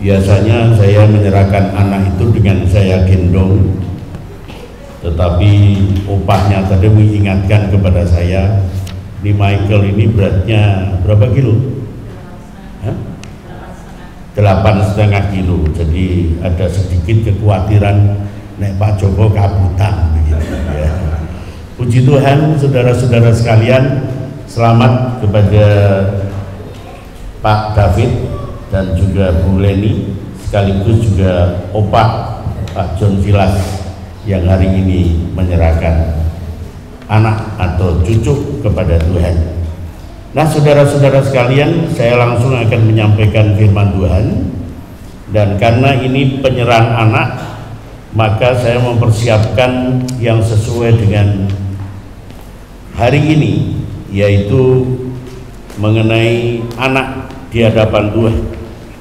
Biasanya saya menyerahkan anak itu dengan saya gendong, tetapi opahnya tadi mengingatkan kepada saya, ini Michael ini beratnya berapa kilo? 8,5 kilo. Jadi ada sedikit kekhawatiran nek Pak Joko kabutan begitu ya. Puji Tuhan, saudara-saudara sekalian, selamat kepada Pak David dan juga Bu Leni, sekaligus juga opah Pak John Vilas yang hari ini menyerahkan anak atau cucu kepada Tuhan. Nah, saudara-saudara sekalian, saya langsung akan menyampaikan firman Tuhan, dan karena ini penyerahan anak, maka saya mempersiapkan yang sesuai dengan hari ini, yaitu mengenai anak di hadapan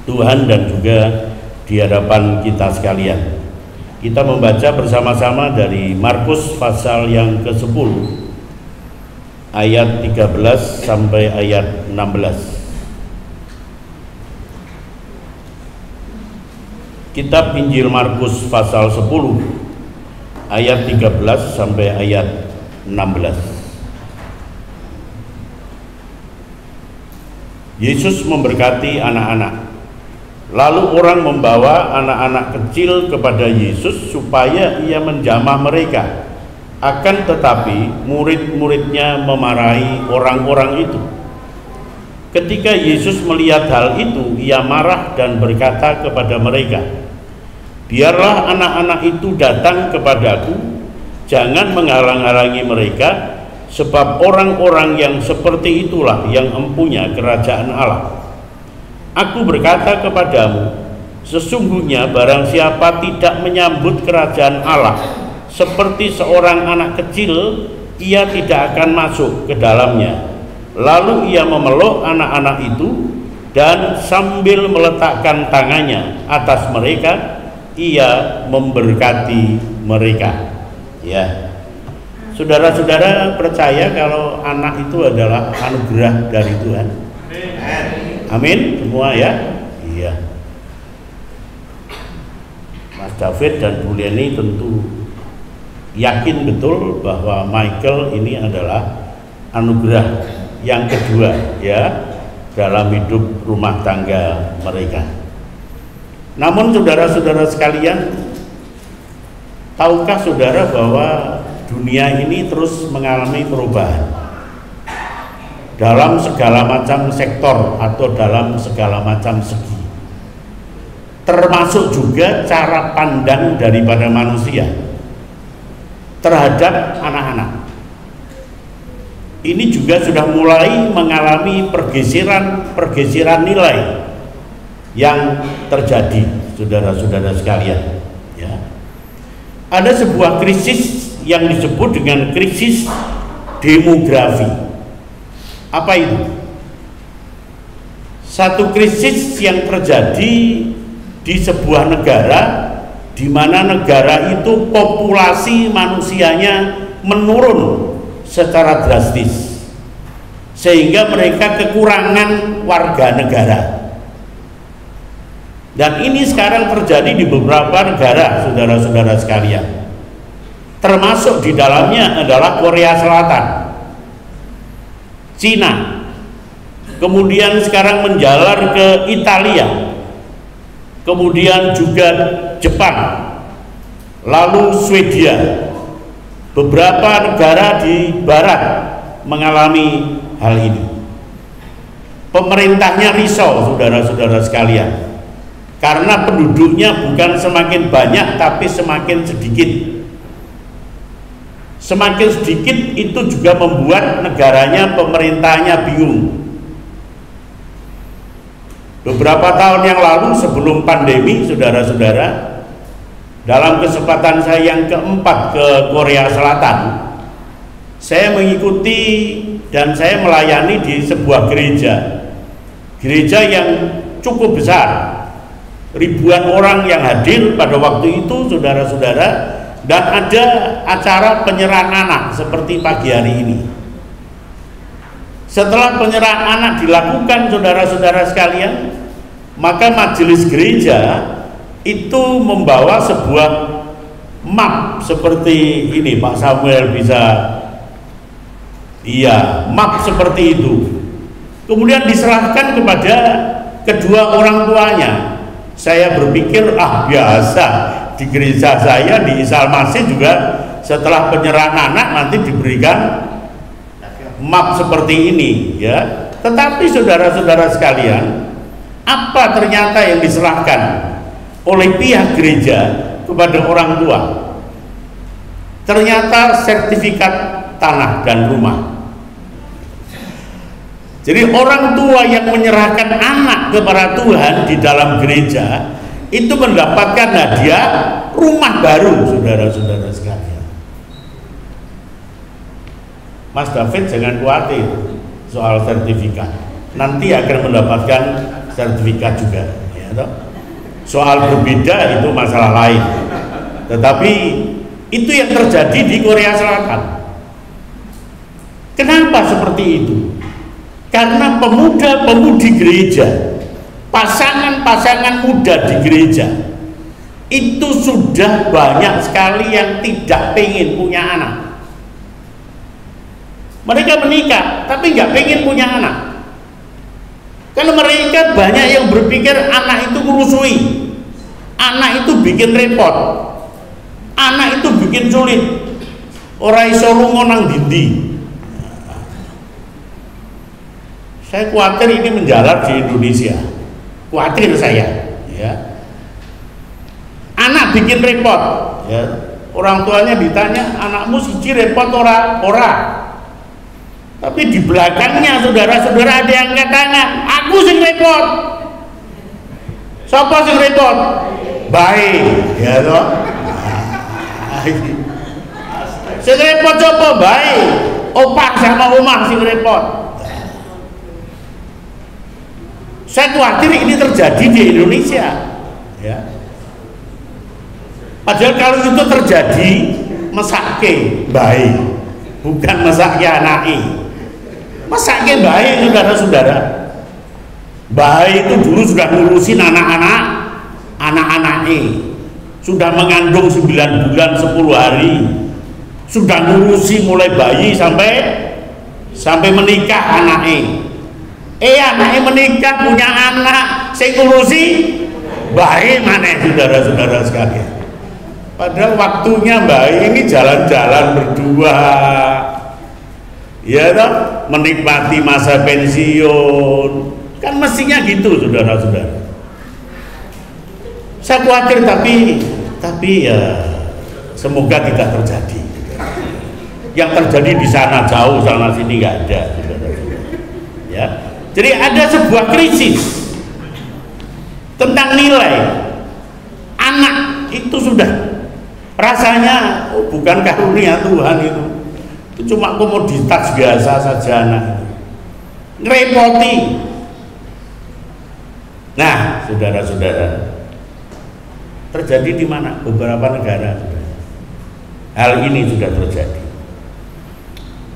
Tuhan dan juga di hadapan kita sekalian. Kita membaca bersama-sama dari Markus pasal yang ke-10 ayat 13 sampai ayat 16. Kitab Injil Markus pasal 10 ayat 13 sampai ayat 16. Yesus memberkati anak-anak. Lalu orang membawa anak-anak kecil kepada Yesus supaya ia menjamah mereka. Akan tetapi murid-muridnya memarahi orang-orang itu. Ketika Yesus melihat hal itu, ia marah dan berkata kepada mereka, "Biarlah anak-anak itu datang kepadaku, jangan menghalang-halangi mereka, sebab orang-orang yang seperti itulah yang empunya kerajaan Allah. Aku berkata kepadamu, sesungguhnya barang siapa tidak menyambut kerajaan Allah seperti seorang anak kecil, ia tidak akan masuk ke dalamnya." Lalu ia memeluk anak-anak itu dan sambil meletakkan tangannya atas mereka, ia memberkati mereka. Ya, saudara-saudara percaya kalau anak itu adalah anugerah dari Tuhan. Amin, semua ya. Iya. Mas David dan Bu Leni tentu yakin betul bahwa Michael ini adalah anugerah yang kedua ya dalam hidup rumah tangga mereka. Namun saudara-saudara sekalian, tahukah saudara bahwa dunia ini terus mengalami perubahan dalam segala macam sektor atau dalam segala macam segi, termasuk juga cara pandang daripada manusia terhadap anak-anak. Ini juga sudah mulai mengalami pergeseran nilai yang terjadi, saudara-saudara sekalian. Ya. Ada sebuah krisis yang disebut dengan krisis demografi. Apa itu? Satu krisis yang terjadi di sebuah negara, di mana negara itu populasi manusianya menurun secara drastis, sehingga mereka kekurangan warga negara. Dan ini sekarang terjadi di beberapa negara, saudara-saudara sekalian, termasuk di dalamnya adalah Korea Selatan, Cina, kemudian sekarang menjalar ke Italia, kemudian juga Jepang, lalu Swedia. Beberapa negara di barat mengalami hal ini. Pemerintahnya risau, saudara-saudara sekalian, karena penduduknya bukan semakin banyak tapi semakin sedikit. Semakin sedikit itu juga membuat negaranya, pemerintahnya bingung. Beberapa tahun yang lalu sebelum pandemi, saudara-saudara, dalam kesempatan saya yang keempat ke Korea Selatan, saya mengikuti dan saya melayani di sebuah gereja yang cukup besar, ribuan orang yang hadir pada waktu itu, saudara-saudara, dan ada acara penyerahan anak seperti pagi hari ini. Setelah penyerahan anak dilakukan, saudara-saudara sekalian, Maka majelis gereja itu membawa sebuah map seperti ini. Pak Samuel bisa, iya, map seperti itu. Kemudian diserahkan kepada kedua orang tuanya. Saya berpikir, biasa, di gereja saya di Isa Al-Masih juga setelah penyerahan anak nanti diberikan map seperti ini, ya. Tetapi saudara-saudara sekalian, apa ternyata yang diserahkan oleh pihak gereja kepada orang tua? Ternyata sertifikat tanah dan rumah. Jadi orang tua yang menyerahkan anak kepada Tuhan di dalam gereja itu mendapatkan hadiah rumah baru, saudara-saudara sekalian. Mas David jangan khawatir soal sertifikat, nanti akan mendapatkan sertifikat juga, ya toh? Soal berbeda itu masalah lain, tetapi itu yang terjadi di Korea Selatan. Kenapa seperti itu? Karena pemuda-pemudi gereja, pasangan-pasangan muda di gereja itu sudah banyak sekali yang tidak pengen punya anak. Mereka menikah tapi nggak pengen punya anak, karena mereka banyak yang berpikir anak itu merusui, anak itu bikin repot, anak itu bikin sulit, ora iso lunga nang dindi. Saya khawatir ini menjalar di Indonesia, khawatir saya, ya. Anak bikin repot, ya. Orang tuanya ditanya, anakmu siji repot ora. Tapi di belakangnya saudara-saudara ada yang angkat tangan, aku sing repot. Siapa sing repot? Baik, ya toh. Sing repot siapa? Baik. Opah sama omah sing repot. Saya khawatir ini terjadi di Indonesia, ya. Padahal kalau itu terjadi, mesake baik, bukan mesake anake. Mesake baik, saudara-saudara. Baik itu dulu sudah ngurusin anak-anaknya, sudah mengandung 9 bulan 10 hari, sudah ngurusi mulai bayi sampai menikah anaknya. Anaknya menikah punya anak, saya ngurusi bayi mana, saudara-saudara sekalian. Padahal waktunya bayi ini jalan-jalan berdua, ya toh, menikmati masa pensiun, kan mestinya gitu, saudara-saudara. Saya khawatir tapi ya semoga tidak terjadi. Yang terjadi di sana jauh, sana sini nggak ada, saudara-saudara. Ya. Jadi ada sebuah krisis tentang nilai. Anak itu sudah rasanya bukan karunia Tuhan itu cuma komoditas biasa saja anak itu. Ngerepoti. Nah, saudara-saudara, terjadi di mana? Beberapa negara sudah. Hal ini sudah terjadi.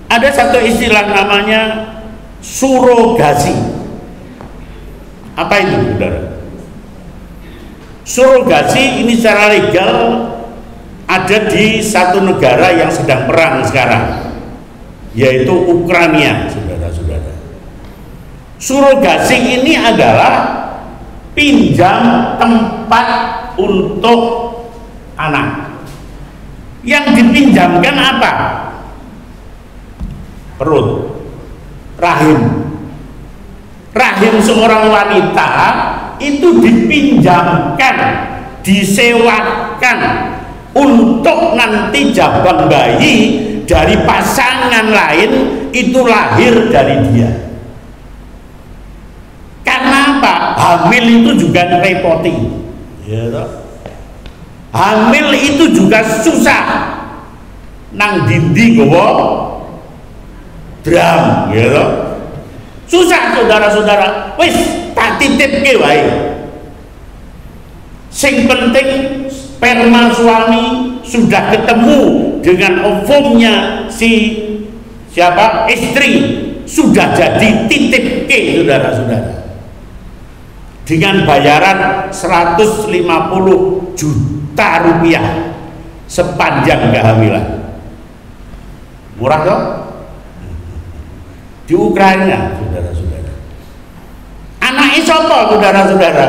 Ada satu istilah namanya surogasi. Apa itu, saudara? Surogasi ini secara legal ada di satu negara yang sedang perang sekarang, yaitu Ukraina, saudara-saudara. Surogasi ini adalah pinjam tempat untuk anak. Yang dipinjamkan apa? Perut, rahim seorang wanita itu dipinjamkan, disewakan untuk nanti jabang bayi dari pasangan lain itu lahir dari dia. Karena apa? Hamil itu juga repoti, ya toh? Hamil itu juga susah, nang dindi gowo dram, ya toh? Susah, saudara-saudara. Wis tak titipke wae. Sing penting sperma suami sudah ketemu dengan ovumnya si istri, sudah jadi titipke, saudara-saudara. dengan bayaran 150 juta rupiah sepanjang kehamilan. Murah dong? Di Ukraina, saudara-saudara. Anaknya siapa, saudara-saudara?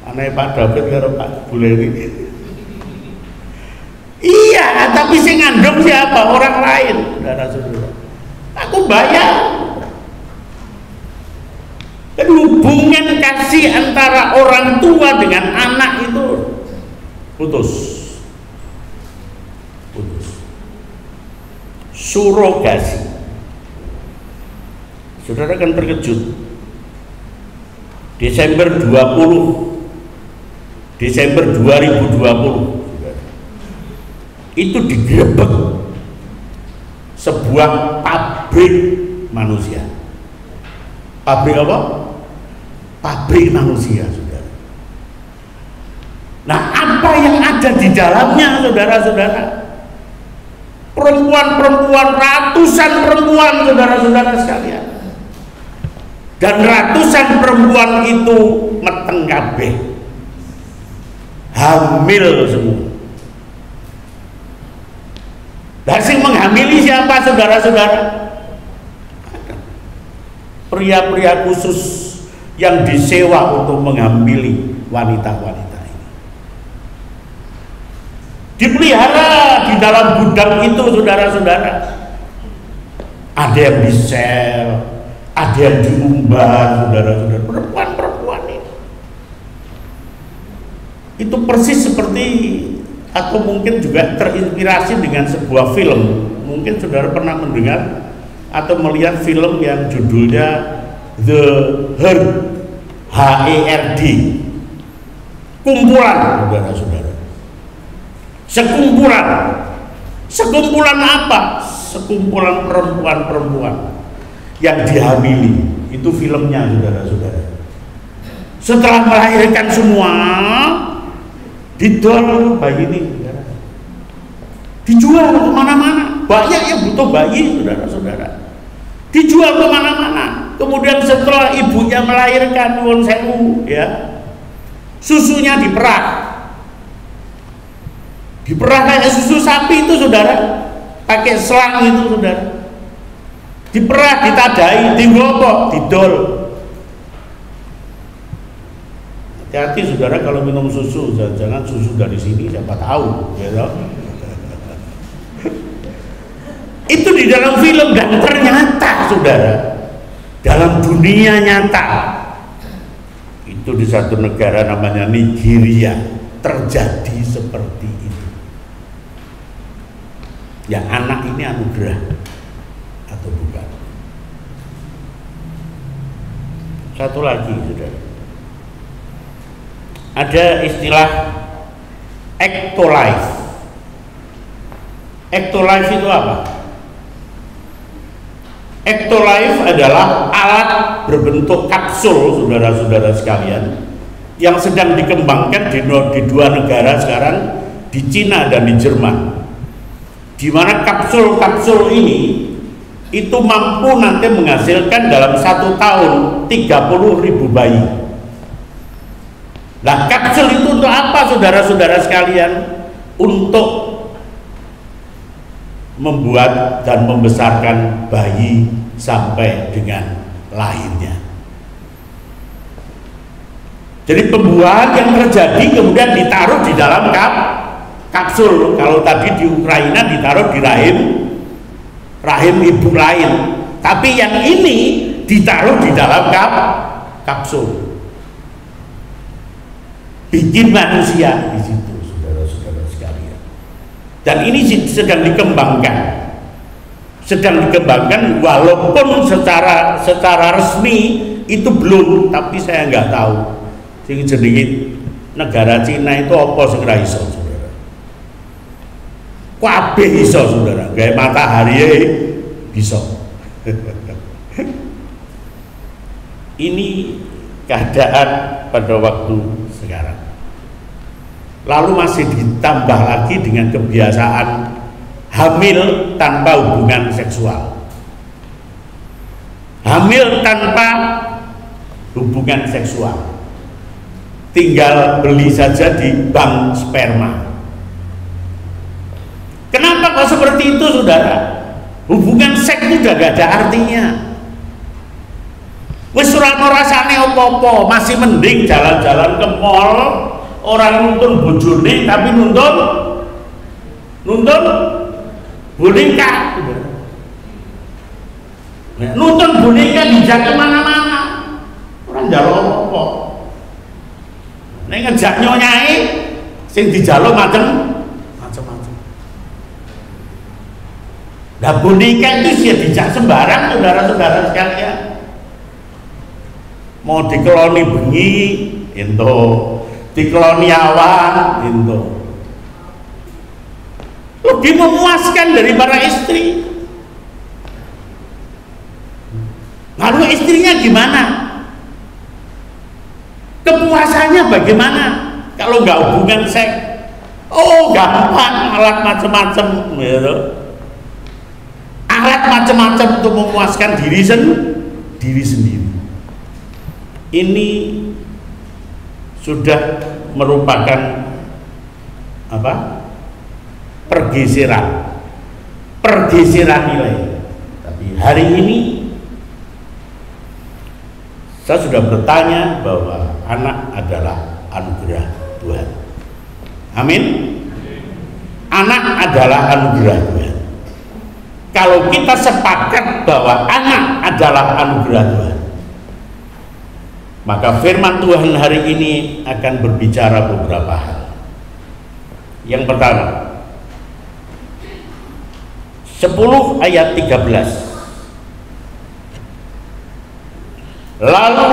Anaknya Pak David karo Pak Buleri. Iya, tapi sing ngandung siapa? Orang lain, saudara-saudara. Aku bayar. Dan hubungan kasih antara orang tua dengan anak itu putus. Surogasi. Saudara kan terkejut. Desember 2020 itu digerebek sebuah pabrik manusia. Pabrik apa? Pabrik manusia, saudara. Nah, apa yang ada di dalamnya, saudara-saudara? Perempuan-perempuan, ratusan perempuan, saudara-saudara sekalian. Dan ratusan perempuan itu meteng kabeh, hamil semua. Dan sing menghamili siapa, saudara-saudara? Pria-pria khusus yang disewa untuk menghamili wanita-wanita ini. Dipelihara di dalam gudang itu, saudara-saudara. Ada yang disel, ada yang diumbar, saudara-saudara. Perempuan-perempuan ini. Itu persis seperti, atau mungkin juga terinspirasi dengan sebuah film. Mungkin saudara pernah mendengar atau melihat film yang judulnya The Herd, HERD, kumpulan, saudara-saudara. Sekumpulan apa? Sekumpulan perempuan-perempuan yang dihamili. Itu filmnya, saudara-saudara. Setelah melahirkan semua, didol bayi ini, saudara. Dijual kemana-mana. Banyak yang butuh bayi, saudara-saudara. Dijual kemana-mana. Kemudian setelah ibunya melahirkan, nuwun sewu, ya, susunya diperah kayak susu sapi itu, saudara. Pakai selang itu, saudara. Diperah, ditadai, digopok, didol. Hati-hati, saudara, kalau minum susu, jangan susu dari sini, siapa tahu, ya. Itu di dalam film. Dan ternyata, saudara, dalam dunia nyata itu di satu negara namanya Nigeria terjadi seperti itu. Ya, anak ini anugerah atau bukan? Satu lagi, saudara, ada istilah ectolife. Ectolife itu apa? Ectolife adalah alat berbentuk kapsul, saudara-saudara sekalian, yang sedang dikembangkan di dua negara sekarang, di Cina dan di Jerman, di mana kapsul-kapsul ini itu mampu nanti menghasilkan dalam 1 tahun 30.000 bayi. Nah, kapsul itu untuk apa, saudara-saudara sekalian? Untuk membuat dan membesarkan bayi sampai dengan lahirnya. Jadi pembuahan yang terjadi kemudian ditaruh di dalam kapsul. Kalau tadi di Ukraina ditaruh di rahim ibu lain, tapi yang ini ditaruh di dalam kapsul. Bikin manusia di situ, saudara-saudara sekalian. Dan ini sedang dikembangkan, walaupun secara resmi itu belum, tapi saya nggak tahu sing jenenge negara Cina itu apa sing ra iso, saudara. Kabeh iso, saudara, gawe matahari bisa. Ini keadaan pada waktu sekarang. Lalu masih ditambah lagi dengan kebiasaan hamil tanpa hubungan seksual, hamil tanpa hubungan seksual. Tinggal beli saja di bank sperma. Kenapa kok seperti itu, saudara? Hubungan seks itu udah gak ada artinya. Wis ora rasane apa-apa, masih mending jalan-jalan ke mall, orang nuntun bojone tapi nuntun boneka. Nuntun boneka dijak kemana-mana, orang njaluk apa-apa. Nek ngejak nyonyai sing dijaluk macam-macam. Nah, boneka itu sih dijak sembarang, saudara-saudara sekalian. Mau dikeloni bengi, ento, dikeloni awan, ento. Lebih memuaskan dari para istri. Lalu istrinya gimana? Kepuasannya bagaimana? Kalau nggak hubungan seks, oh gampang, alat macam-macam, gitu. Alat macam-macam untuk memuaskan diri sendiri. Ini sudah merupakan apa? Pergeseran nilai. Tapi hari ini saya sudah bertanya bahwa anak adalah anugerah Tuhan. Amin. Anak adalah anugerah Tuhan. Kalau kita sepakat bahwa anak adalah anugerah Tuhan, maka firman Tuhan hari ini akan berbicara beberapa hal. Yang pertama, 10 ayat 13. Lalu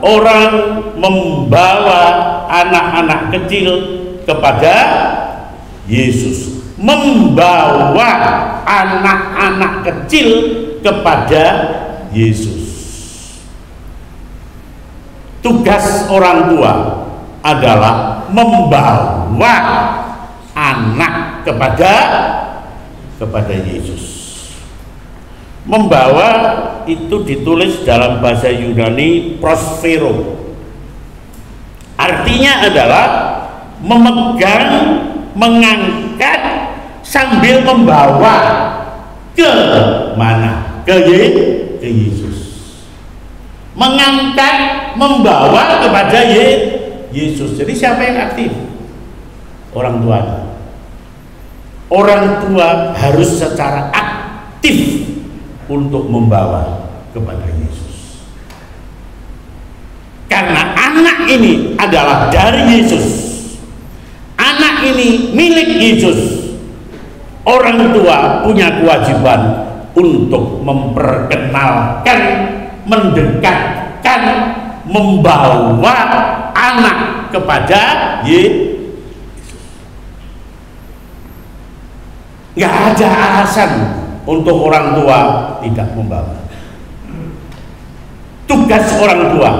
orang membawa anak-anak kecil kepada Yesus. Membawa anak-anak kecil kepada Yesus. Tugas orang tua adalah membawa anak kepada Yesus. Membawa itu ditulis dalam bahasa Yunani prosphero. Artinya adalah memegang, mengangkat sambil membawa ke mana? Ke Yesus. Mengangkat, membawa kepada Yesus. Jadi siapa yang aktif? Orang tua. Orang tua harus secara aktif untuk membawa kepada Yesus. Karena anak ini adalah dari Yesus. Anak ini milik Yesus. Orang tua punya kewajiban untuk memperkenalkan, mendekatkan, membawa anak kepada Yesus. Nggak ada alasan untuk orang tua tidak membawa. Tugas orang tua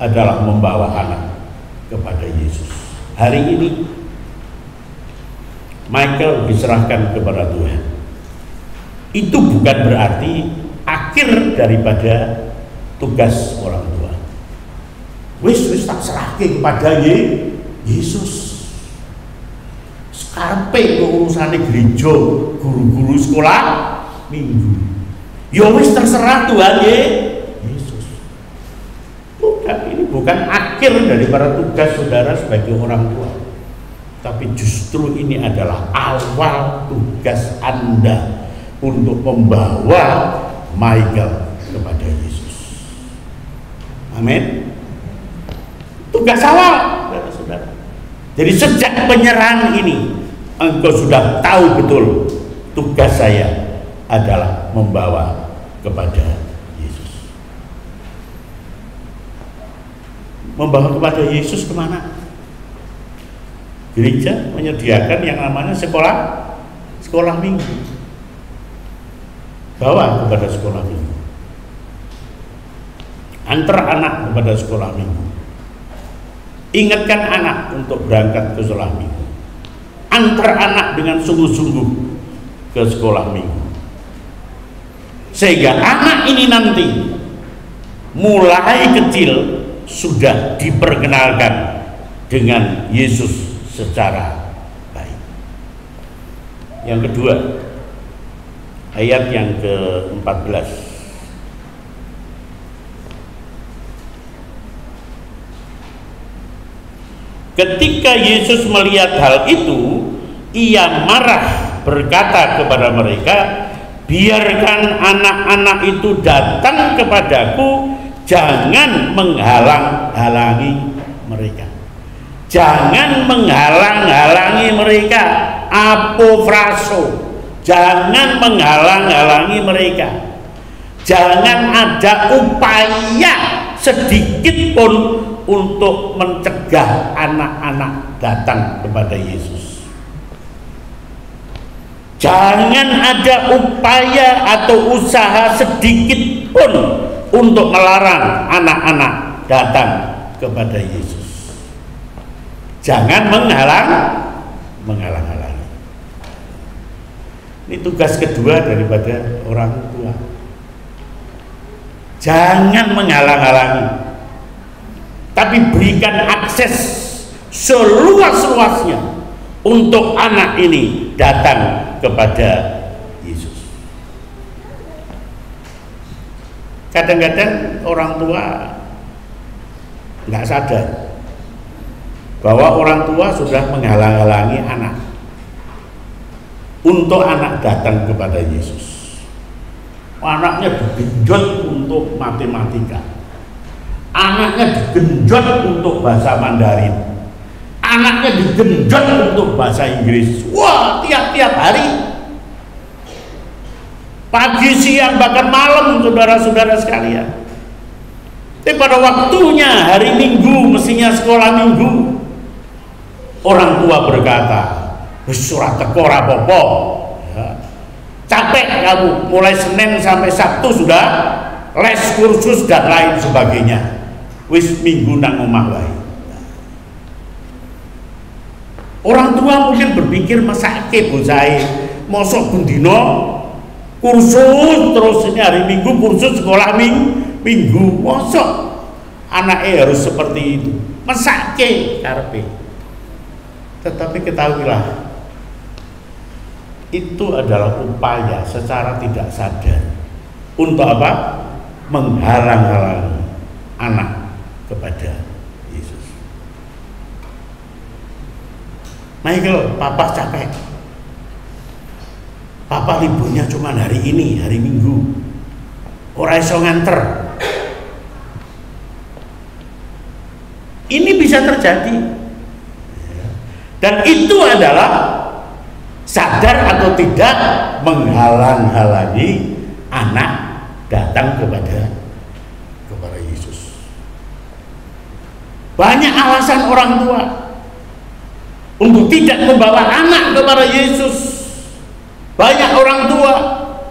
adalah membawa anak kepada Yesus. Hari ini Michael diserahkan kepada Tuhan. Itu bukan berarti akhir daripada tugas orang tua. Wis tak serahke kepada Yesus. Karpe urusan gereja, guru-guru sekolah minggu. Ya wis terserah Tuhan Yesus. Bukan, ini bukan akhir dari para tugas saudara sebagai orang tua. Tapi justru ini adalah awal tugas Anda untuk membawa Michael kepada Yesus. Amin. Tugas awal, saudara. Jadi sejak penyerahan ini, engkau sudah tahu betul tugas saya adalah membawa kepada Yesus. Membawa kepada Yesus kemana? Gereja menyediakan yang namanya sekolah minggu. Bawa kepada sekolah minggu. Antar anak kepada sekolah minggu. Ingatkan anak untuk berangkat ke sekolah minggu. Antar anak dengan sungguh-sungguh ke sekolah minggu. Sehingga anak ini nanti mulai kecil sudah diperkenalkan dengan Yesus secara baik. Yang kedua, ayat yang ke-14. Ketika Yesus melihat hal itu, ia marah berkata kepada mereka, biarkan anak-anak itu datang kepadaku, jangan menghalang-halangi mereka. Jangan menghalang-halangi mereka, apofraso. Jangan menghalang-halangi mereka. Jangan ada upaya sedikit pun untuk mencegah anak-anak datang kepada Yesus. Jangan ada upaya atau usaha sedikit pun untuk melarang anak-anak datang kepada Yesus. Jangan menghalang-halangi. Ini tugas kedua daripada orang tua. Jangan menghalang-halangi, tapi berikan akses seluas-luasnya untuk anak ini datang kepada Yesus. Kadang-kadang orang tua nggak sadar bahwa orang tua sudah menghalang-halangi anak untuk anak datang kepada Yesus. Anaknya digenjot untuk matematika, anaknya digenjot untuk bahasa Mandarin, anaknya digenjot untuk bahasa Inggris. Wah, tiap-tiap hari, pagi, siang, bahkan malam, saudara-saudara sekalian. Tapi pada waktunya hari Minggu, mestinya sekolah Minggu, orang tua berkata, surat teko rapopo, ya, capek kamu, mulai Senin sampai Sabtu sudah les kursus dan lain sebagainya, wis Minggu nang omah wae. Orang tua mungkin berpikir, masake bocahe mosok bendino kursus terus, ini hari Minggu kursus, sekolah Minggu, mosok anaknya harus seperti itu, mesake karepe. Tetapi ketahuilah, itu adalah upaya secara tidak sadar untuk apa? Menghalang-halangi anak kepada Yesus. Michael, papa capek, papa liburnya cuma hari ini, hari Minggu, ora iso nganter. Ini bisa terjadi, dan itu adalah sadar atau tidak menghalang-halangi anak datang kepada Yesus. Banyak alasan orang tua untuk tidak membawa anak kepada Yesus. Banyak orang tua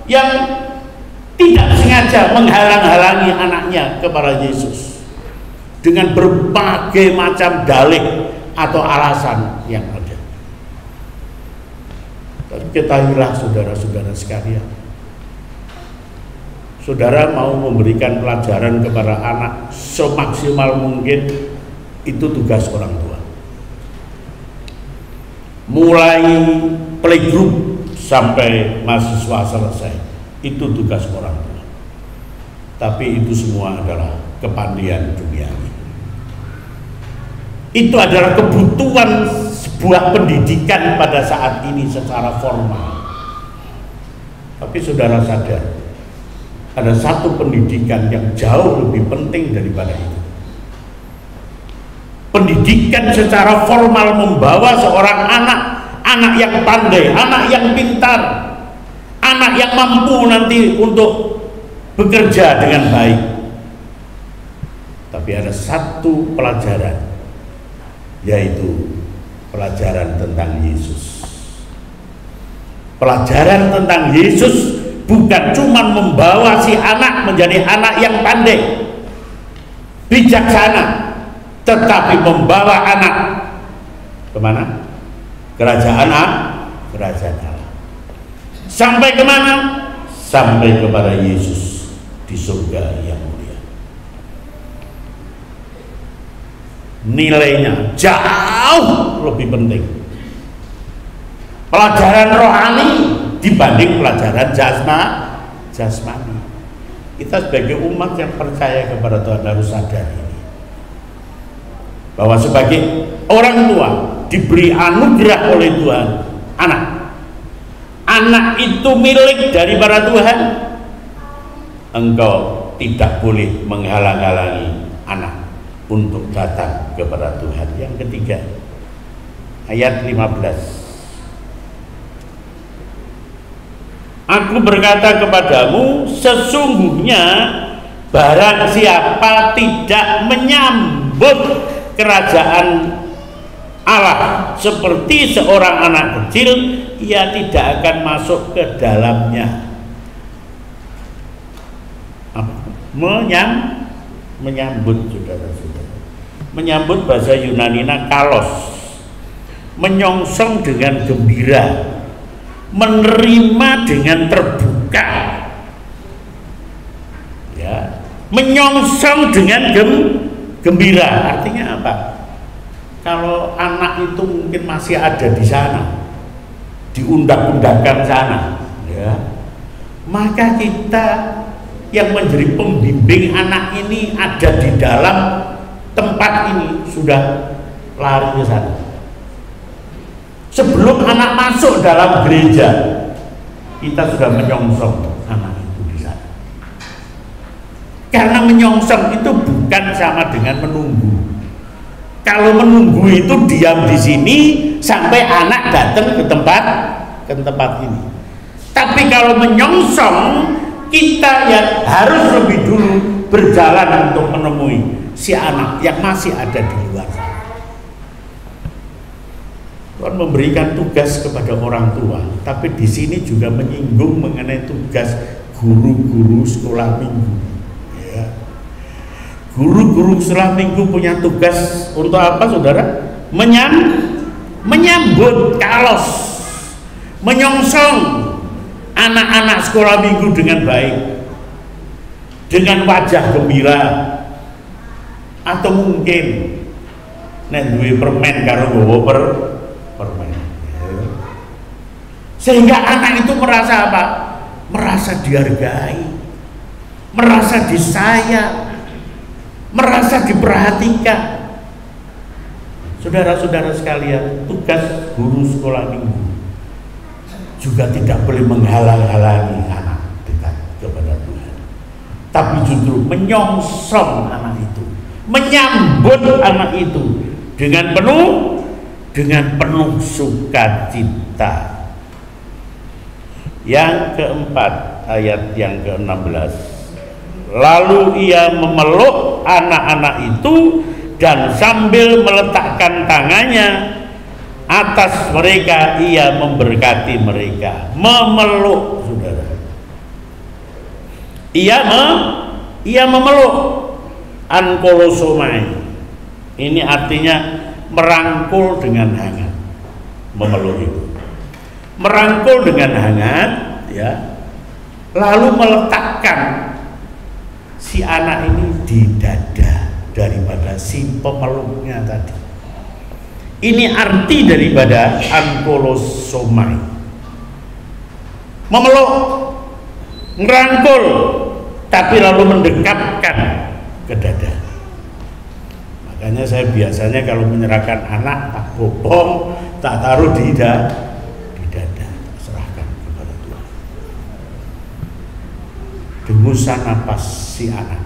yang tidak sengaja menghalang-halangi anaknya kepada Yesus dengan berbagai macam dalih atau alasan yang ada. Tapi ketahuilah saudara-saudara sekalian, saudara mau memberikan pelajaran kepada anak semaksimal mungkin, itu tugas orang tua. Mulai playgroup sampai mahasiswa selesai, itu tugas orang tua. Tapi itu semua adalah kepandian duniawi. Itu adalah kebutuhan sebuah pendidikan pada saat ini secara formal. Tapi saudara sadar, ada satu pendidikan yang jauh lebih penting daripada itu. Pendidikan secara formal membawa seorang anak yang pandai, anak yang pintar, anak yang mampu nanti untuk bekerja dengan baik. Tapi ada satu pelajaran, yaitu pelajaran tentang Yesus. Pelajaran tentang Yesus bukan cuma membawa si anak menjadi anak yang pandai, bijaksana, tetapi membawa anak kemana? Kerajaan Allah. Sampai kemana? Sampai kepada Yesus di surga yang mulia. nilainya jauh lebih penting. Pelajaran rohani dibanding pelajaran jasmani. Kita sebagai umat yang percaya kepada Tuhan harus sadar ini, bahwa sebagai orang tua diberi anugerah oleh Tuhan anak itu milik daripada Tuhan. Engkau tidak boleh menghalang-halangi anak untuk datang kepada Tuhan. Yang ketiga, ayat 15. Aku berkata kepadamu, sesungguhnya barang siapa tidak menyambut kerajaan Allah seperti seorang anak kecil, ia tidak akan masuk ke dalamnya. Menyambut, saudara-saudara. Menyambut bahasa Yunanina kalos, menyongsong dengan gembira, menerima dengan terbuka, ya, menyongsong dengan gembira. Artinya apa? Kalau anak itu mungkin masih ada di sana, diundak-undangkan sana, ya, maka kita yang menjadi pembimbing anak ini ada di dalam tempat ini sudah lari ke sana. Sebelum anak masuk dalam gereja, kita sudah menyongsong anak itu di sana. Karena menyongsong itu bukan sama dengan menunggu. Kalau menunggu itu diam di sini sampai anak datang ke tempat ini. Tapi kalau menyongsong, kita yang harus lebih dulu berjalan untuk menemui si anak yang masih ada di luar sana. Tuhan memberikan tugas kepada orang tua, tapi di sini juga menyinggung mengenai tugas guru-guru sekolah minggu. Ya. Guru-guru sekolah minggu punya tugas untuk apa, saudara? Menyambut kalos, menyongsong anak-anak sekolah minggu dengan baik, dengan wajah gembira, atau mungkin nek duwe permen karo nggawa permen, sehingga anak itu merasa apa? Merasa dihargai, merasa disayang, merasa diperhatikan. Saudara-saudara sekalian, tugas guru sekolah minggu juga tidak boleh menghalang-halangi anak dekat kepada Tuhan, tapi justru menyongsong anak itu, menyambut anak itu dengan penuh sukacita. Yang keempat, ayat yang ke-16. Lalu ia memeluk anak-anak itu dan sambil meletakkan tangannya atas mereka ia memberkati mereka. Memeluk, saudara. Ia memeluk, ankolosomai. Ini artinya merangkul dengan hangat. Memeluk itu, merangkul dengan hangat, ya. Lalu meletakkan si anak ini di dada daripada si pemeluknya tadi. Ini arti daripada ankolosomai. Memeluk, merangkul, tapi lalu mendekapkan ke dada. Makanya saya biasanya kalau menyerahkan anak, tak bopong, tak taruh di dada, serahkan kepada Tuhan. Dengusan napas si anak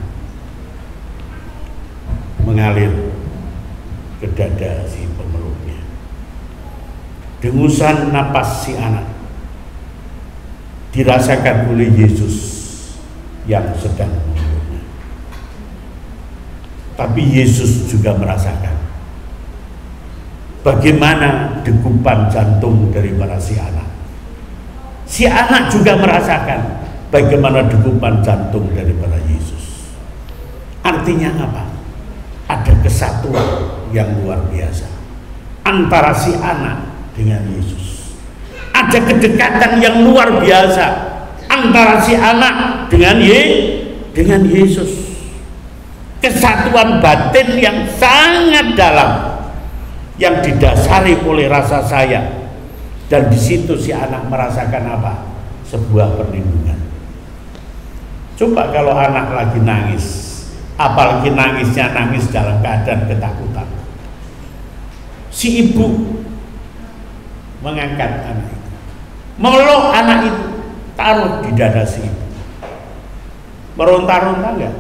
mengalir ke dada si pemeluknya. Dengusan napas si anak dirasakan oleh Yesus yang sedang memeluknya. Tapi Yesus juga merasakan bagaimana degupan jantung daripada si anak. Si anak juga merasakan bagaimana degupan jantung daripada Yesus. Artinya apa? Ada kesatuan yang luar biasa antara si anak dengan Yesus. Ada kedekatan yang luar biasa antara si anak dengan Yesus. kesatuan batin yang sangat dalam, yang didasari oleh rasa sayang. Dan di situ si anak merasakan apa? Sebuah perlindungan. Coba kalau anak lagi nangis, apalagi nangisnya nangis dalam keadaan ketakutan, si ibu mengangkat anak itu, meluk anak itu, taruh di dada si ibu. Meronta-ronta enggak?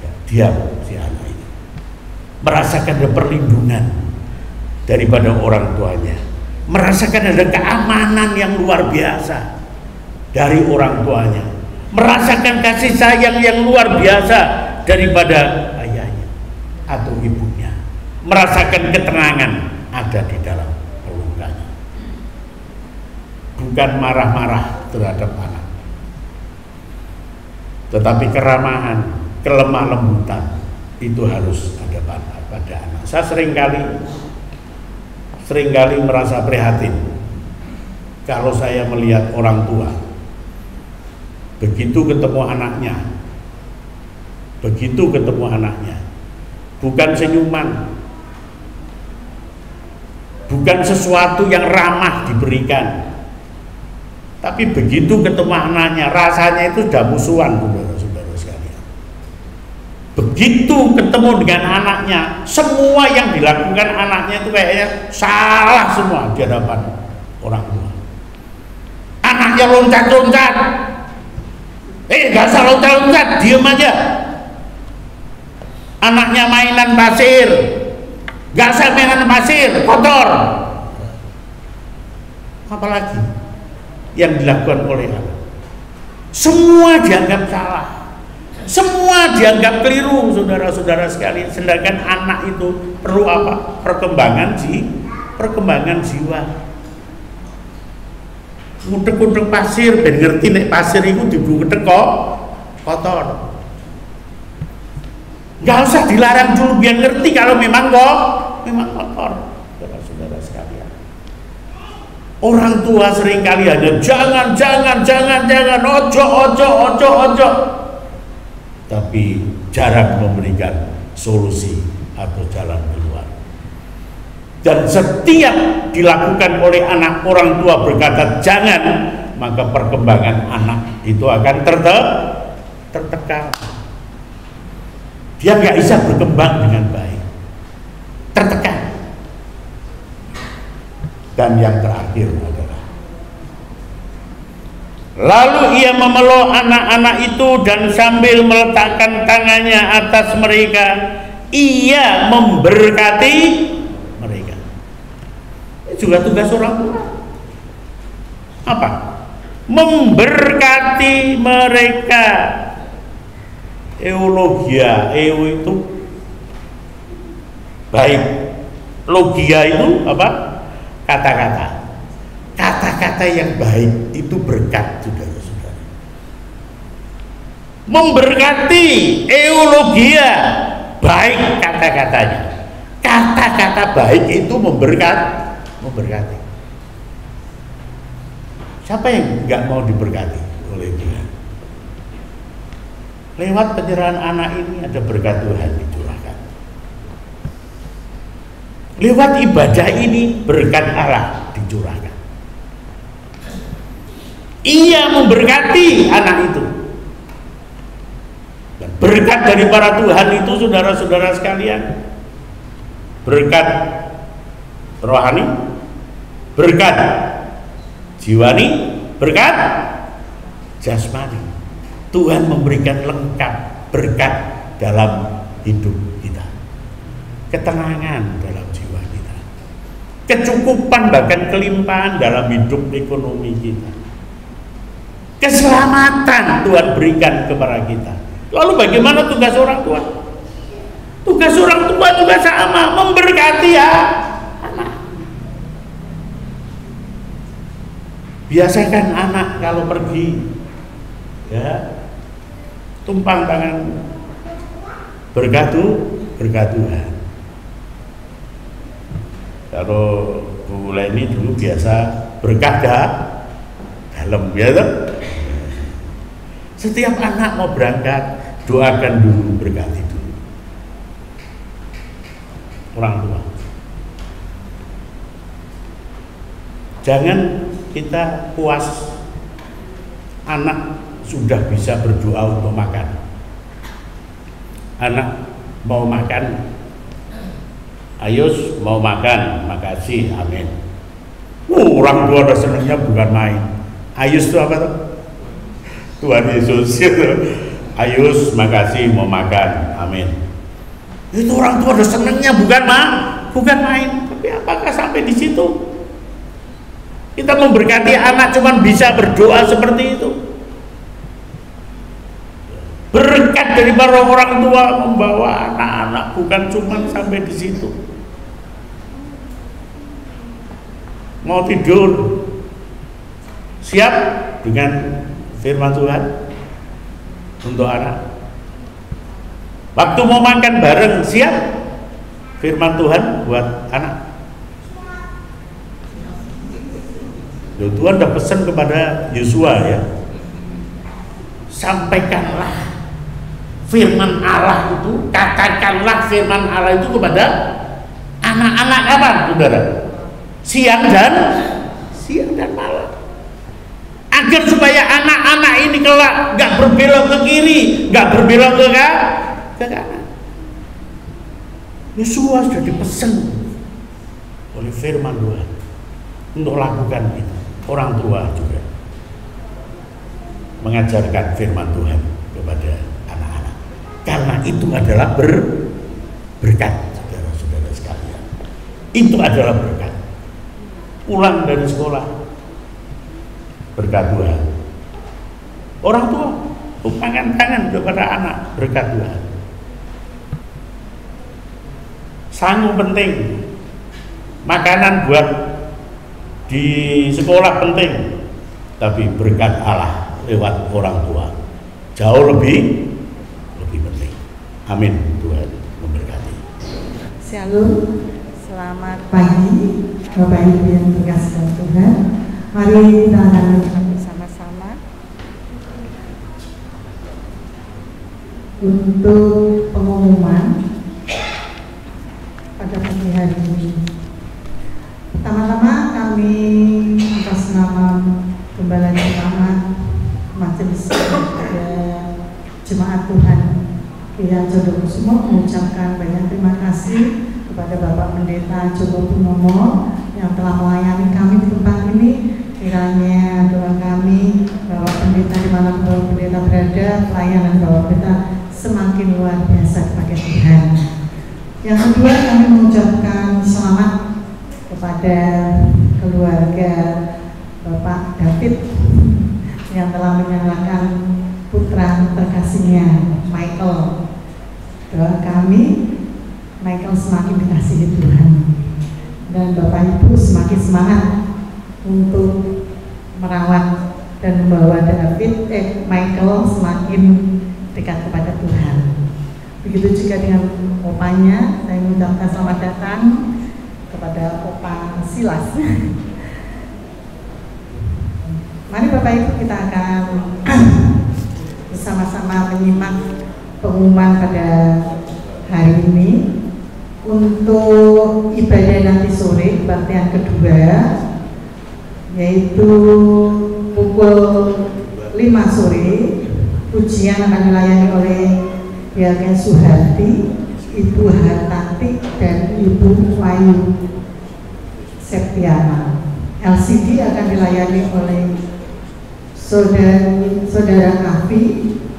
Ya, diam si anak itu, merasakan ada perlindungan daripada orang tuanya, merasakan ada keamanan yang luar biasa dari orang tuanya, merasakan kasih sayang yang luar biasa daripada ayahnya atau ibunya, merasakan ketenangan ada di dalam pelukannya. Bukan marah-marah terhadap anak, tetapi keramahan, kelemah lembutan itu harus ada pada anak. Saya seringkali merasa prihatin kalau saya melihat orang tua begitu ketemu anaknya, bukan senyuman, bukan sesuatu yang ramah diberikan, tapi begitu ketemu anaknya rasanya itu sudah musuhan, saudara-saudara sekalian. Begitu ketemu dengan anaknya, semua yang dilakukan anaknya itu kayaknya salah semua di hadapan orang tua. Anaknya loncat-loncat, gak usah loncat-loncat, diem aja. Anaknya mainan pasir, gak usah mainan pasir, kotor. Apalagi yang dilakukan oleh anak, semua dianggap salah, semua dianggap keliru, saudara-saudara sekalian. Sedangkan anak itu perlu apa? Perkembangan jiwa. Ngudek-ngudek pasir, ben ngerti nek pasir itu dibungkek kok kotor. Gak usah dilarang dulu biar ngerti kalau memang kotor, saudara-saudara sekalian. Orang tua seringkali hanya jangan, ojo, tapi jarang memberikan solusi atau jalan keluar. Dan setiap dilakukan oleh anak, orang tua berkata jangan, maka perkembangan anak itu akan tertekan. Dia nggak bisa berkembang dengan baik, tertekan. Dan yang terakhir adalah, lalu ia memeluk anak-anak itu dan sambil meletakkan tangannya atas mereka, ia memberkati mereka. Ini juga tugas orang tua. Apa? Memberkati mereka. Eulogia, itu baik. Logia itu apa? Kata-kata yang baik itu berkat, saudara-saudara. Memberkati, eulogia, baik kata-katanya. Kata-kata baik itu memberkati. Siapa yang nggak mau diberkati oleh Tuhan? Lewat penyerahan anak ini ada berkat Tuhan dicurahkan. Lewat ibadah ini berkat Allah dicurahkan. Ia memberkati anak itu. Dan berkat dari para Tuhan itu, saudara-saudara sekalian, berkat rohani, berkat jiwani, berkat jasmani. Tuhan memberikan lengkap berkat dalam hidup kita, ketenangan dalam jiwa kita, kecukupan bahkan kelimpahan dalam hidup ekonomi kita, keselamatan Tuhan berikan kepada kita. Lalu bagaimana tugas orang tua? Tugas orang tua juga sama, memberkati anak. Biasakan anak kalau pergi, tumpang tangan, berkat Tuhan. Kalau Bu Leni dulu biasa berkat dalam, setiap anak mau berangkat doakan dulu, berkati dulu. orang tua. Jangan kita puas anak sudah bisa berdoa untuk makan. Anak mau makan, Ayus mau makan, makasih, amin. Orang tua udah senangnya bukan main. Ayus itu apa tuh? Tuhan Yesus itu. Ayus makasih mau makan, amin. Itu orang tua udah senangnya bukan main. Tapi apakah sampai di situ? Kita memberkati anak cuman bisa berdoa seperti itu. Berkat dari para orang tua membawa anak-anak bukan cuma sampai di situ. Mau tidur, siap dengan firman Tuhan untuk anak. Waktu mau makan bareng, siap firman Tuhan buat anak. Tuhan udah pesan kepada Yosua ya, sampaikanlah firman Allah itu, katakanlah firman Allah itu kepada anak-anak kapan, saudara? Siang dan malam, agar supaya anak-anak ini kelak nggak berbelok ke kiri, nggak berbelok ke kanan. Yosua sudah dipesan oleh firman Tuhan untuk lakukan itu. Orang tua juga mengajarkan firman Tuhan kepada anak-anak, karena itu adalah berkat, saudara-saudara sekalian. Itu adalah berkat. Pulang dari sekolah, berkat Tuhan. Orang tua angkat tangan kepada anak, berkat Tuhan. Sangu penting, makanan buat di sekolah penting, tapi berkat Allah lewat orang tua jauh lebih penting. Amin. Tuhan memberkati. Shalom, selamat pagi Bapak Ibu yang dikasihi Tuhan. Mari kita akan bersama-sama untuk pengumuman pada pagi hari ini. Pertama-tama kami atas nama Gembala Jemaat Majelis Jemaat Tuhan Pilihan Jodoh Kusumo mengucapkan banyak terima kasih kepada Bapak Pendeta Joko Purnomo yang telah melayani kami di tempat ini. Kiranya doa kami Bapak Pendeta dimanapun Bapak Pendeta berada, pelayanan Bapak Pendeta semakin luar biasa kepada Tuhan. Yang kedua, kami mengucapkan selamat kepada keluarga Bapak David yang telah menyerahkan putra terkasihnya Michael. Doa kami Michael semakin dikasihi Tuhan dan Bapak Ibu semakin semangat untuk merawat dan membawa Michael semakin dekat kepada Tuhan. Begitu juga dengan opanya, saya mengucapkan selamat datang kepada Opa Silas. Mari Bapak Ibu kita akan bersama-sama menyimak pengumuman pada hari ini. Untuk ibadah nanti sore kebaktian kedua, yaitu pukul 5 sore, ujian akan dilayani oleh pihaknya Suharti, Ibu Hartanti dan Ibu Wayu Septiana. LCD akan dilayani oleh Saudara Kavi,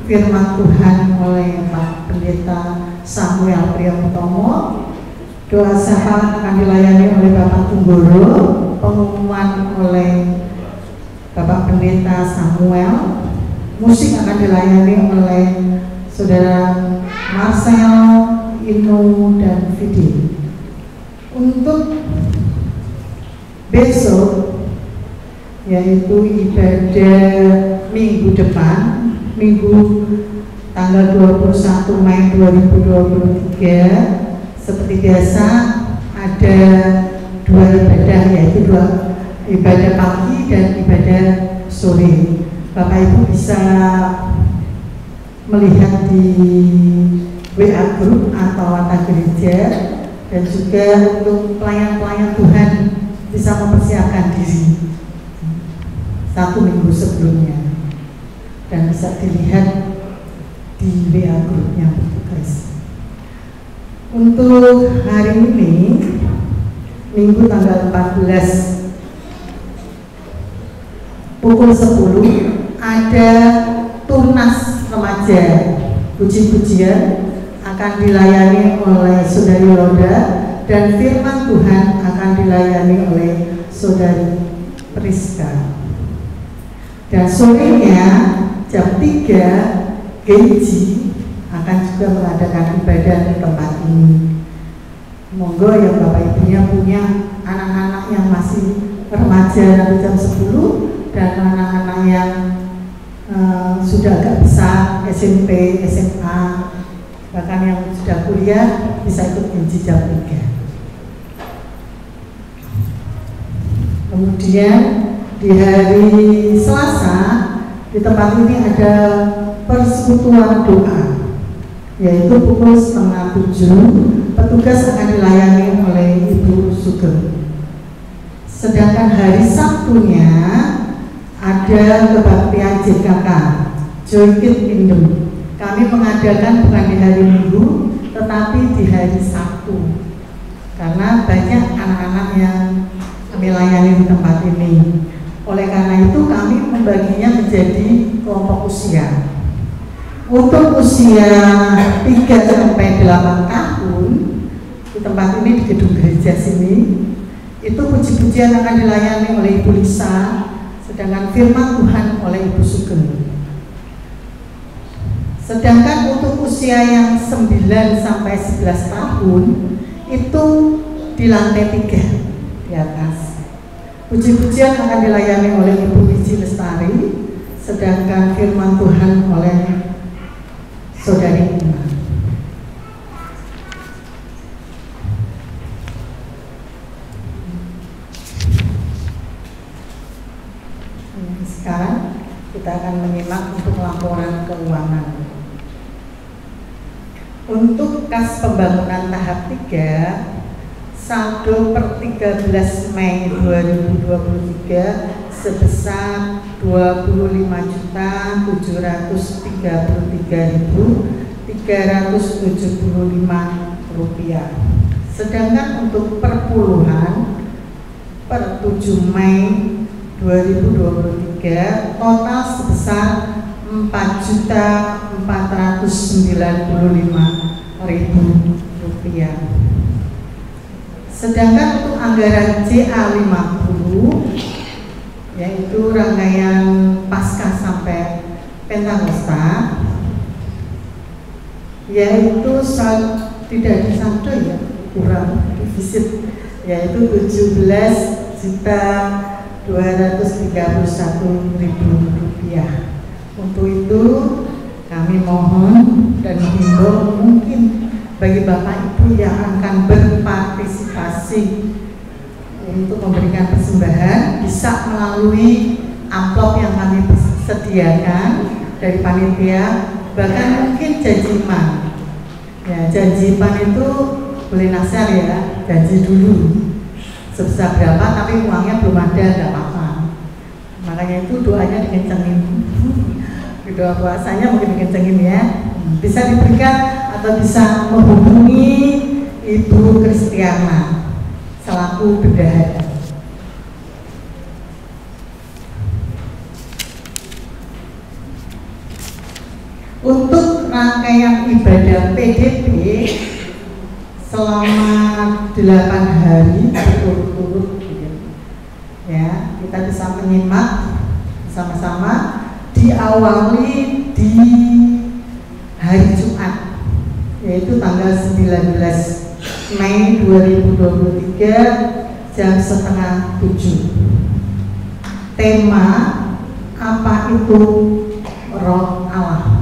firman Tuhan oleh Pak Pendeta Samuel Priyotomo, doa syafaat akan dilayani oleh Bapak Tunggoro, pengumuman oleh Bapak Pendeta Samuel, musik akan dilayani oleh Saudara Marcel, Inu, dan Vidi. Untuk besok, yaitu ibadah minggu depan, minggu tanggal 21 Mei 2023, seperti biasa ada dua ibadah, yaitu dua ibadah pagi dan ibadah sore. Bapak Ibu bisa melihat di WA Group atau Wata Gereja dan juga untuk pelayan-pelayan Tuhan bisa mempersiapkan diri 1 minggu sebelumnya, dan bisa dilihat di WA grupnya petugas. Untuk hari ini, Minggu tanggal 14 pukul 10 ada Tunas Remaja puji-pujian akan dilayani oleh Saudari Loda, dan firman Tuhan akan dilayani oleh Saudari Priska. Dan sorenya jam 3 Geji akan juga mengadakan ibadah di tempat ini. Monggo yang Bapak Ibunya punya anak-anak yang masih remaja nanti jam 10, dan anak-anak yang sudah agak besar, SMP, SMA, bahkan yang sudah kuliah bisa ikut Geji jam 3. Kemudian di hari Selasa di tempat ini ada persekutuan doa, yaitu pukul 6:30. Petugas akan dilayani oleh Ibu Sugeng. Sedangkan hari Sabtunya ada kebaktian JKK, Joy Kid Indem. Kami mengadakan bukan di hari Minggu, tetapi di hari Sabtu, karena banyak anak-anak yang kami layani di tempat ini. Oleh karena itu kami membaginya menjadi kelompok usia. Untuk usia 3 sampai 8 tahun di tempat ini, di gedung gereja sini, itu puji-pujian akan dilayani oleh Ibu Lisa, sedangkan firman Tuhan oleh Ibu Sugeng. Sedangkan untuk usia yang 9 sampai 11 tahun itu di lantai 3 di atas. Puji-pujian akan dilayani oleh Ibu Wiji Lestari, sedangkan firman Tuhan oleh Saudari Ima. Sekarang kita akan menyimak untuk laporan keuangan. Untuk kas pembangunan tahap 3, saldo per 13 Mei 2023 sebesar Rp25.633.375. Sedangkan untuk perpuluhan per 7 Mei 2023 total sebesar Rp4.495.000. Sedangkan untuk anggaran CA50, yaitu rangkaian Paskah sampai Pentakosta, yaitu tidak ada saldo ya, kurang defisit, yaitu Rp17.231.000. Untuk itu kami mohon dan menghimbau, mungkin bagi Bapak Ibu yang akan berpartisipasi untuk memberikan persembahan bisa melalui amplop yang kami sediakan dari panitia, bahkan mungkin janjiman. Ya, janjiman itu boleh nasar ya, janji dulu sebesar berapa, tapi uangnya belum ada, tidak apa-apa. Makanya itu doanya dikencengin, doa puasanya mungkin dikencengin ya, bisa diberikan atau bisa menghubungi Ibu Kristiana selaku bendahara. Untuk rangkaian ibadah PDP selama 8 hari berturut-turut, ya, kita bisa menyimak bersama-sama. Diawali di hari Jumat, yaitu tanggal 19 Mei 2023 jam 6:30. Tema apa itu Roh Allah.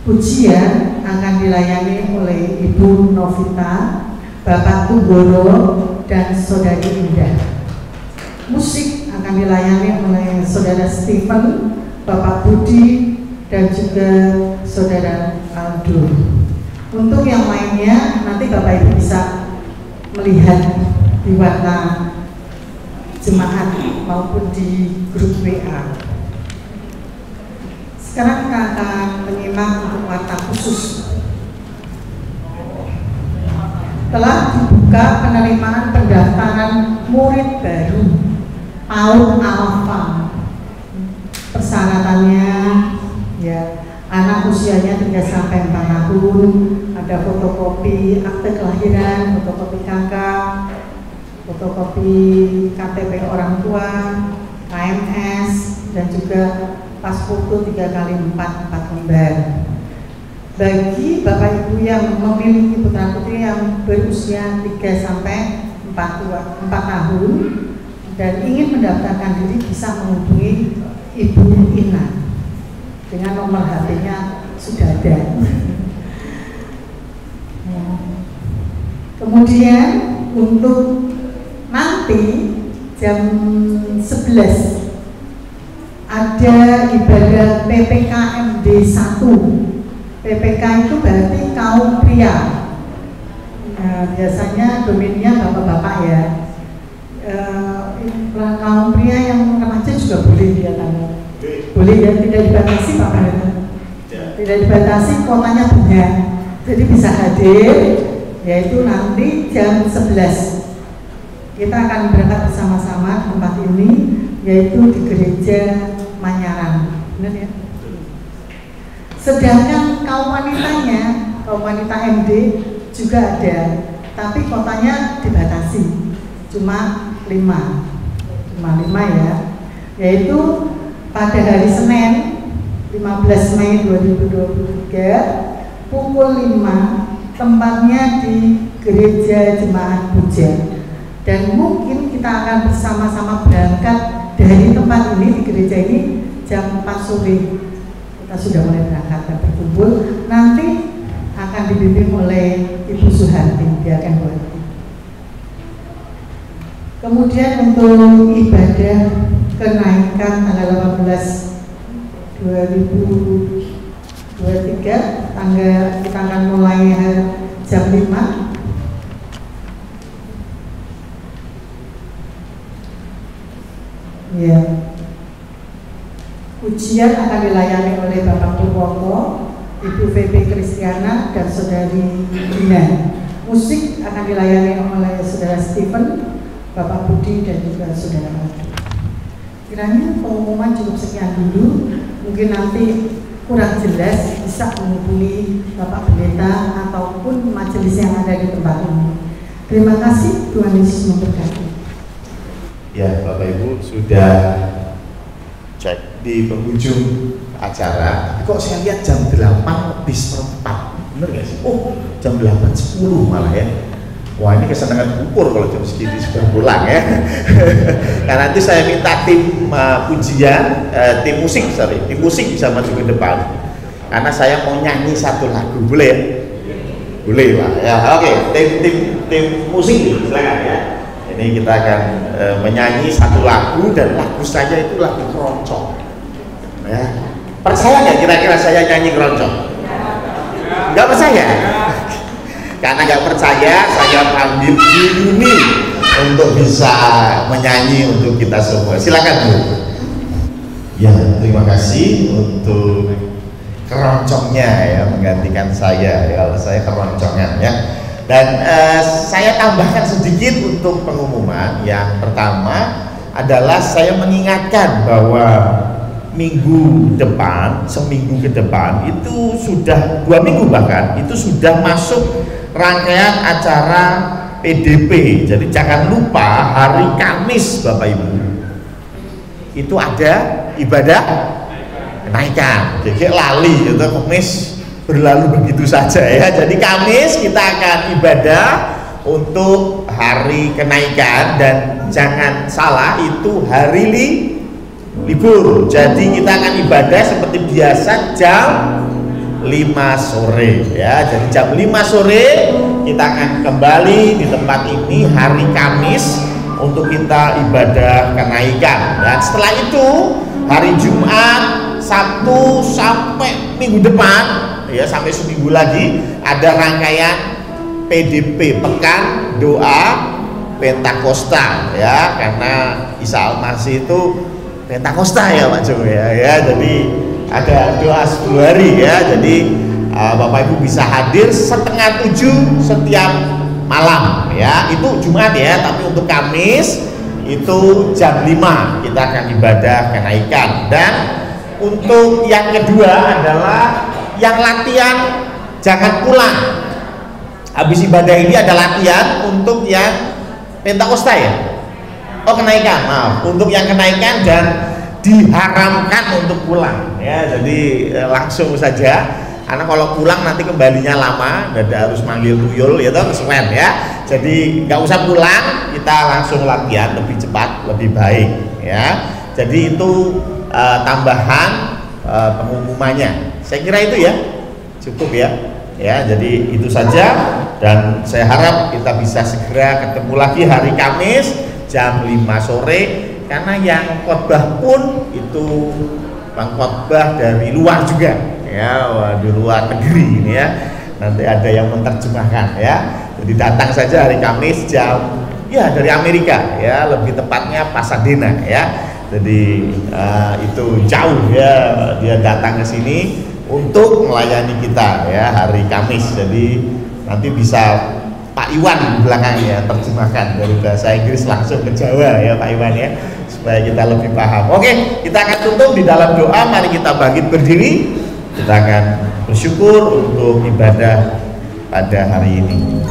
Pujian akan dilayani oleh Ibu Novita, Bapak Tunggoro, dan Saudari Indah. Musik akan dilayani oleh Saudara Stephen, Bapak Budi, dan juga Saudara Aldo. Untuk yang lainnya nanti Bapak Ibu bisa melihat di warna jemaat maupun di grup WA. Sekarang kita akan menyimak untuk warta khusus. Telah dibuka penerimaan pendaftaran murid baru PAUD Alpha. Persyaratannya ya, anak usianya 3 sampai 4 tahun, ada fotokopi akte kelahiran, fotokopi KK, fotokopi KTP orang tua, KMS, dan juga pas foto 3x4 lembar. Bagi Bapak Ibu yang memiliki putra putri yang berusia 3 sampai 4 tahun dan ingin mendaftarkan diri, bisa menghubungi Ibu Ina dengan nomor HP-nya sudah ada. Kemudian untuk nanti jam 11 ada ibadah PPKMD 1. PPK itu berarti kaum pria. Nah, biasanya dominnya bapak-bapak ya. Kaum pria yang remaja juga boleh dia tanya. Boleh ya, tidak dibatasi Pak Pendeta. Tidak dibatasi, kuotanya banyak. Jadi bisa hadir, yaitu nanti jam 11. Kita akan berangkat bersama-sama ke tempat ini, yaitu di Gereja Manyaran. Benar ya? Sedangkan kaum wanitanya, kaum wanita MD juga ada, tapi kotanya dibatasi, cuma 5 ya, yaitu pada hari Senin 15 Mei 2023 pukul 5, tempatnya di Gereja Jemaat Puja. Dan mungkin kita akan bersama-sama berangkat dari tempat ini, di gereja ini jam 4 sore. Kita sudah mulai berangkat dan berkumpul. Nanti akan dibimbing oleh Ibu Suharti, dia akan buat. Kemudian untuk ibadah kenaikan tanggal 18 2023, kita akan mulai jam 5. Ya. Ujian akan dilayani oleh Bapak Purwoko, Ibu VP Kristiana, dan Saudari Dina. Musik akan dilayani oleh Saudara Stephen, Bapak Budi, dan juga Saudara Adu. Kiranya pengumuman cukup sekian dulu. Mungkin nanti kurang jelas bisa menghubungi Bapak Pendeta ataupun majelis yang ada di tempat ini. Terima kasih, Tuhan Yesus memberkati. Ya, Bapak Ibu sudah cek di penghujung acara. Kok saya lihat jam 8:04, bener gak sih? Oh, jam 8:10 malah ya. Wah, ini kesenangan ukur kalau jam segini sudah pulang ya. Nah, nanti saya minta tim pujian, tim musik bisa maju ke depan. Karena saya mau nyanyi satu lagu, boleh ya? Boleh lah ya. Oke, tim musik silakan ya. Ini kita akan menyanyi satu lagu, dan lagu saya itu lagu keroncong. Ya. Percaya nggak kira-kira saya nyanyi keroncong? Nggak percaya? Karena nggak percaya, saya panggil Yuni untuk bisa menyanyi untuk kita semua. Silakan Bu. Ya, terima kasih untuk keroncongnya ya, menggantikan saya ya, kalau saya keroncongan ya. Dan saya tambahkan sedikit untuk pengumuman. Yang pertama adalah saya mengingatkan bahwa minggu depan, seminggu ke depan itu sudah 2 minggu bahkan itu sudah masuk rangkaian acara PDP. Jadi jangan lupa hari Kamis Bapak Ibu itu ada ibadah kenaikan. Jadi lali itu Kamis berlalu begitu saja ya. Jadi Kamis kita akan ibadah untuk hari kenaikan, dan jangan salah itu hari libur. Jadi kita akan ibadah seperti biasa jam 5 sore ya. Jadi jam 5 sore kita akan kembali di tempat ini hari Kamis untuk kita ibadah kenaikan. Dan setelah itu hari Jumat, Sabtu sampai minggu depan ya, sampai seminggu lagi ada rangkaian PDP, Pekan Doa Pentakosta ya, karena Isa Al-Masih itu Pentakosta ya Pak Jo ya, jadi ada doa 10 hari ya, jadi Bapak Ibu bisa hadir 6:30 setiap malam ya, itu Jumat ya, tapi untuk Kamis itu jam 5 kita akan ibadah kenaikan. Dan untuk yang kedua adalah yang latihan jangan pulang. Habis ibadah ini ada latihan untuk yang Pentakosta ya. Oh kenaikan, maaf, untuk yang kenaikan dan diharamkan untuk pulang ya. Jadi langsung saja, karena kalau pulang nanti kembalinya lama, dada harus manggil tuyul ya toh, kesuwen ya. Jadi nggak usah pulang, kita langsung latihan lebih cepat, lebih baik ya. Jadi itu tambahan pengumumannya. Saya kira itu ya cukup ya. Ya, jadi itu saja, dan saya harap kita bisa segera ketemu lagi hari Kamis jam 5 sore, karena yang khotbah pun itu pengkhotbah dari luar juga ya, di luar negeri ini ya, nanti ada yang menerjemahkan ya. Jadi datang saja hari Kamis jam ya dari Amerika ya, lebih tepatnya Pasadena ya. Jadi itu jauh ya, dia datang ke sini untuk melayani kita ya hari Kamis. Jadi nanti bisa Pak Iwan di belakangnya terjemahkan dari bahasa Inggris langsung ke Jawa ya Pak Iwan ya, supaya kita lebih paham. Oke, kita akan tutup di dalam doa. Mari kita bangkit berdiri, kita akan bersyukur untuk ibadah pada hari ini.